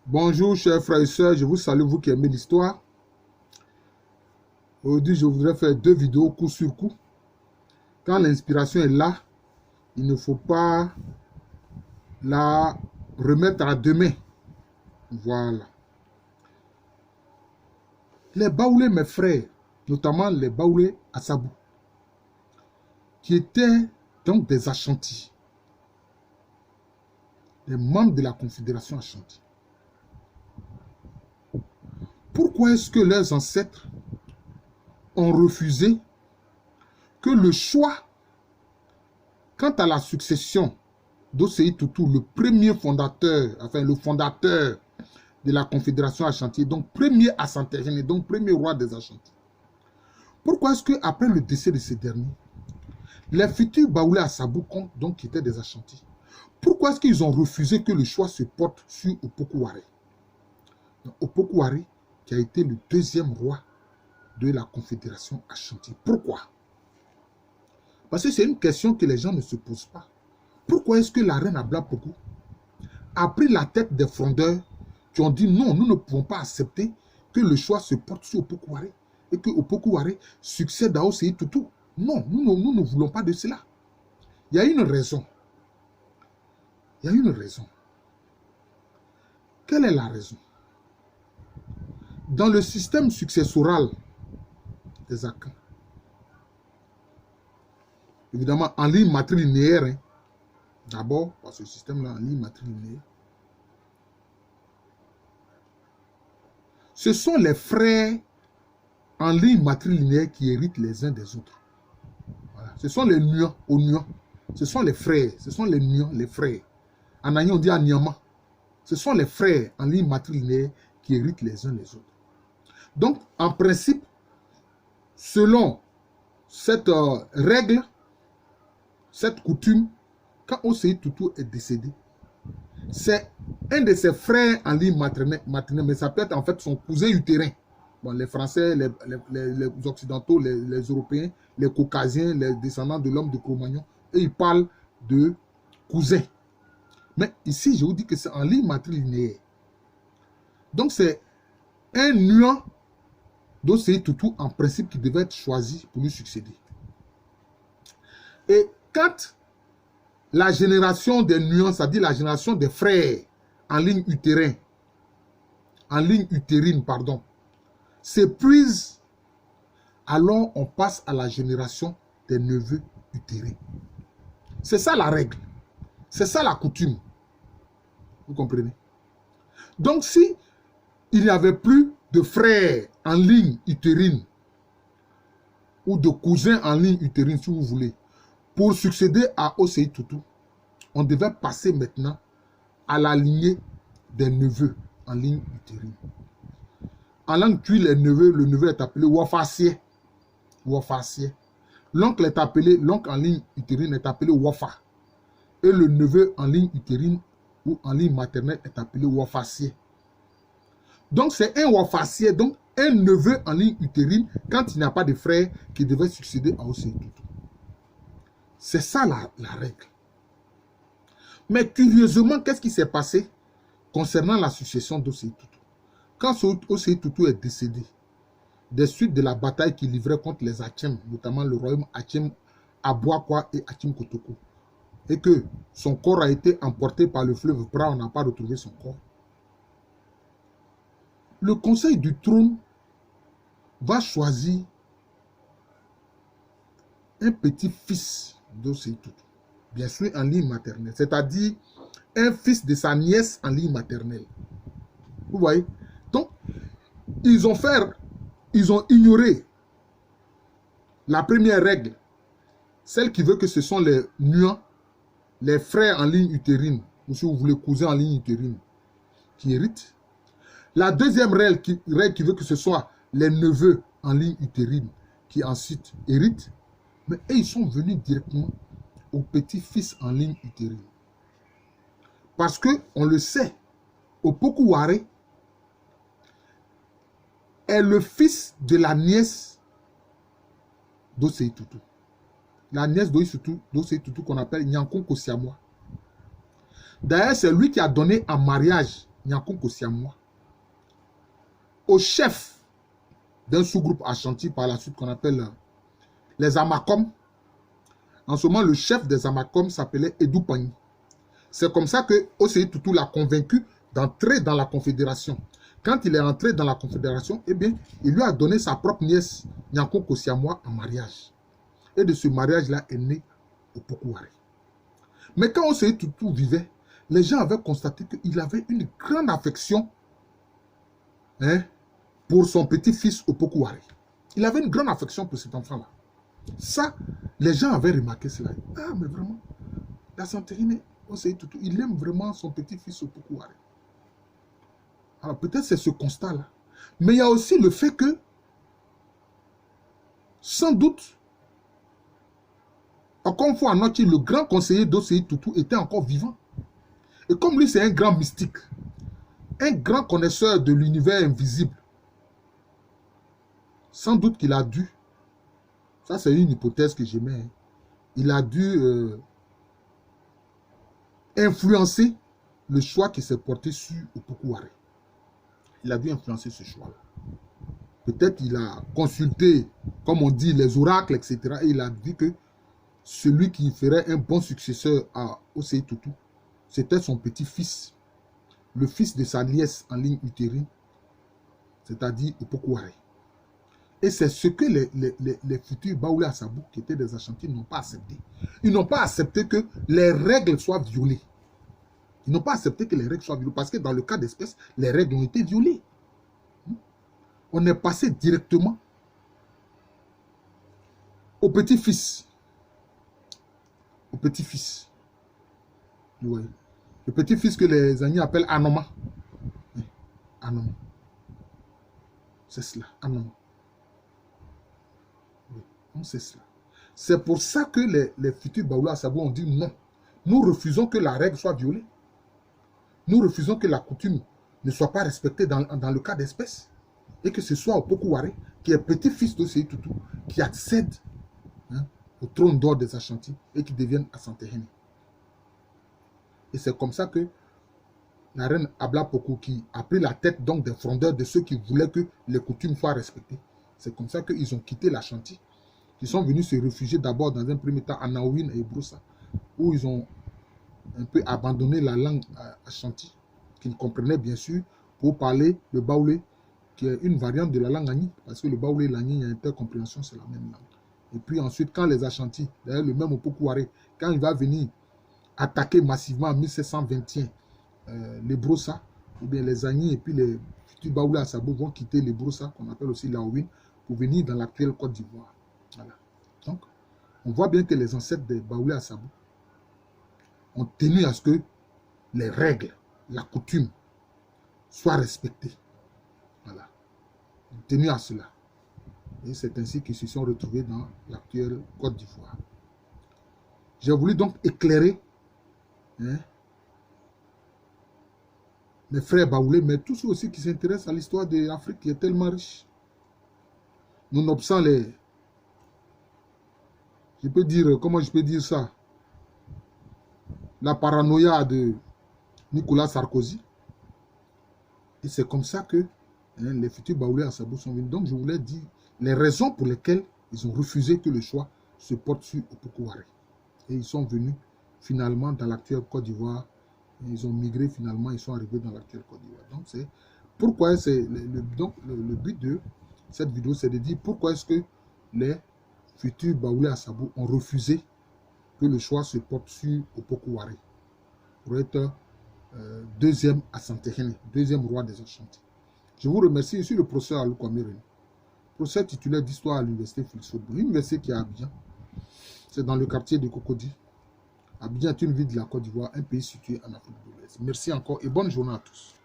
Bonjour chers frères et sœurs, je vous salue, vous qui aimez l'histoire. Aujourd'hui, je voudrais faire 2 vidéos coup sur coup. Quand l'inspiration est là, il ne faut pas la remettre à demain. Voilà. Les Baoulés, mes frères, notamment les Baoulés à Sabou, qui étaient donc des Ashantis, les membres de la Confédération Ashanti. Pourquoi est-ce que leurs ancêtres ont refusé que le choix quant à la succession d'Osei Tutu, le premier fondateur, enfin le fondateur de la Confédération Ashanti, donc premier Assantégène et donc premier roi des Ashanti. Pourquoi est-ce qu'après le décès de ces derniers, les futurs Baoulés à Sabou, donc qui étaient des Ashanti, pourquoi est-ce qu'ils ont refusé que le choix se porte sur Opoku Ware? Opoku Ware qui a été le deuxième roi de la Confédération Ashanti. Pourquoi? Parce que c'est une question que les gens ne se posent pas. Pourquoi est-ce que la reine Ablapoku a pris la tête des frondeurs qui ont dit non, nous ne pouvons pas accepter que le choix se porte sur Opoku Ware et que Opoku Ware succède à Osei Tutu? Non, nous ne voulons pas de cela. Il y a une raison. Il y a une raison. Quelle est la raison? Dans le système successoral des Akans, évidemment en ligne matrilinéaire, hein, d'abord, parce que ce système-là en ligne matrilinéaire, ce sont les frères en ligne matrilinéaire qui héritent les uns des autres. Voilà. Ce sont les nuans, aux nuans. Ce sont les frères, ce sont les nuans, les frères. En Agnan, on dit Anyama. Ce sont les frères en ligne matrilinéaire qui héritent les uns les autres. Donc, en principe, selon cette règle, cette coutume, quand Osei Tutu est décédé, c'est un de ses frères en ligne maternelle, mais ça peut être en fait son cousin utérin. Bon, les Français, les Occidentaux, les Européens, les Caucasiens, les descendants de l'homme de Cro-Magnon, et ils parlent de cousin. Mais ici, je vous dis que c'est en ligne matrilinéaire. Donc, c'est un nuant d'Osei Tutu en principe qui devait être choisi pour lui succéder. Et quand la génération des nuances, c'est-à-dire la génération des frères en ligne utérine, pardon, s'épuise, alors on passe à la génération des neveux utérins. C'est ça la règle. C'est ça la coutume. Vous comprenez? Donc si il n'y avait plus de frères en ligne utérine ou de cousins en ligne utérine, si vous voulez, pour succéder à Osei Tutu, on devait passer maintenant à la lignée des neveux en ligne utérine. En langue tui, le neveu est appelé Wafassier. L'oncle est appelé, l'oncle en ligne utérine est appelé Wafa. Et le neveu en ligne utérine ou en ligne maternelle est appelé Wafassier. Donc c'est un Wafassier, donc un neveu en ligne utérine quand il n'y a pas de frère qui devait succéder à Osei Tutu. C'est ça la règle. Mais curieusement, qu'est-ce qui s'est passé concernant la succession d'Osei Tutu? Quand Osei Tutu est décédé, des suites de la bataille qu'il livrait contre les Achem, notamment le royaume Achem, Aboakwa et Achem Kotoko, et que son corps a été emporté par le fleuve Bra, on n'a pas retrouvé son corps, le conseil du trône va choisir un petit-fils d'Osei Tutu, bien sûr en ligne maternelle, c'est-à-dire un fils de sa nièce en ligne maternelle. Vous voyez? Donc, ils ont ignoré la première règle, celle qui veut que ce sont les nuans, les frères en ligne utérine, ou si vous voulez, cousins en ligne utérine, qui héritent. La deuxième règle qui veut que ce soit les neveux en ligne utérine qui ensuite héritent. Mais ils sont venus directement au petit-fils en ligne utérine. Parce que, on le sait, Opoku Ware est le fils de la nièce d'Osei Tutu. La nièce d'Osei Tutu qu'on appelle Nyankon Kosiamwa. D'ailleurs, c'est lui qui a donné en mariage Nyankunko Siamois, au chef d'un sous-groupe Ashanti par la suite qu'on appelle les Amakom. En ce moment, le chef des Amakom s'appelait Edou Pani. C'est comme ça que Osei Tutu l'a convaincu d'entrer dans la confédération. Quand il est entré dans la confédération, eh bien, il lui a donné sa propre nièce, Nyankunko Siamois, en mariage. Et de ce mariage-là est né Opoku-Ware. Mais quand Osei Tutu vivait, les gens avaient constaté qu'il avait une grande affection pour son petit-fils Opoku-Ware. Il avait une grande affection pour cet enfant-là. Ça, les gens avaient remarqué cela. Ah, mais vraiment, la Santérine, Osei Tutu, il aime vraiment son petit-fils Opoku-Ware. Alors peut-être c'est ce constat-là. Mais il y a aussi le fait que, sans doute, encore une fois, le grand conseiller d'Osei Tutu était encore vivant. Et comme lui, c'est un grand mystique, un grand connaisseur de l'univers invisible, sans doute qu'il a dû, ça c'est une hypothèse que j'aimais, il a dû influencer le choix qui s'est porté sur Opoku-Ware. Il a dû influencer ce choix-là. Peut-être il a consulté, comme on dit, les oracles, etc. Et il a dit que celui qui ferait un bon successeur à Osei Tutu, c'était son petit-fils, le fils de sa nièce en ligne utérine, c'est-à-dire Opoku-Ware. Et c'est ce que les futurs Baoulé Assabou, qui étaient des Ashanti, n'ont pas accepté. Ils n'ont pas accepté que les règles soient violées. Ils n'ont pas accepté que les règles soient violées, parce que dans le cas d'espèce, les règles ont été violées. On est passé directement au petit-fils. Au petit-fils. Oui. Le petit-fils que les amis appellent Anoma. Anoma. C'est cela, Anoma. Oui, c'est cela. C'est pour ça que les futurs Baoulé Assabou ont dit non. Nous refusons que la règle soit violée. Nous refusons que la coutume ne soit pas respectée dans le cas d'espèce. Et que ce soit Opoku-Ware, qui est petit-fils d'Osei Tutu, qui accède au trône d'or des Ashanti et qui devienne Asantehene. Et c'est comme ça que la reine Abla Poku, qui a pris la tête donc des frondeurs, de ceux qui voulaient que les coutumes soient respectées, c'est comme ça qu'ils ont quitté l'Ashanti. Ils sont venus se réfugier d'abord dans un premier temps à Naouin et Broussa, où ils ont un peu abandonné la langue Ashanti, qu'ils comprenaient bien sûr, pour parler le Baoulé, qui est une variante de la langue Agni, parce que le Baoulé et l'Agni, il y a intercompréhension, c'est la même langue. Et puis ensuite, quand les Ashanti, d'ailleurs le même Opoku-Ware, quand il va venir attaquer massivement en 1721 les Broussa, ou bien les Agni et puis les futurs Baoulé Assabou vont quitter les Broussa, qu'on appelle aussi Laouine, pour venir dans l'actuelle Côte d'Ivoire. Voilà. Donc, on voit bien que les ancêtres des Baoulé Assabou ont tenu à ce que les règles, la coutume, soient respectées. Voilà. Ils ont tenu à cela. Et c'est ainsi qu'ils se sont retrouvés dans l'actuelle Côte d'Ivoire. J'ai voulu donc éclairer mes frères Baoulé, mais tous ceux aussi qui s'intéressent à l'histoire de l'Afrique qui est tellement riche. Nonobstant les... Je peux dire, comment je peux dire ça? La paranoïa de Nicolas Sarkozy. Et c'est comme ça que les futurs Baoulé Assabou sont venus. Donc je voulais dire les raisons pour lesquelles ils ont refusé que le choix se porte sur Opoku-Ware. Et ils sont venus finalement dans l'actuelle Côte d'Ivoire. Ils ont migré finalement, ils sont arrivés dans l'actuelle Côte d'Ivoire. Donc c'est pourquoi c'est le but de cette vidéo, c'est de dire pourquoi est-ce que les futurs Baoulé Assabou ont refusé que le choix se porte sur Opoku-Ware pour être deuxième Asantehene, deuxième roi des Ashanti. Je vous remercie. Je suis le professeur Alou Kwame René, professeur titulaire d'histoire à l'université Félix Houphouët-Boigny, l'université qui est à Abidjan. C'est dans le quartier de Cocody. Abidjan est une ville de la Côte d'Ivoire, un pays situé en Afrique de l'Ouest. Merci encore et bonne journée à tous.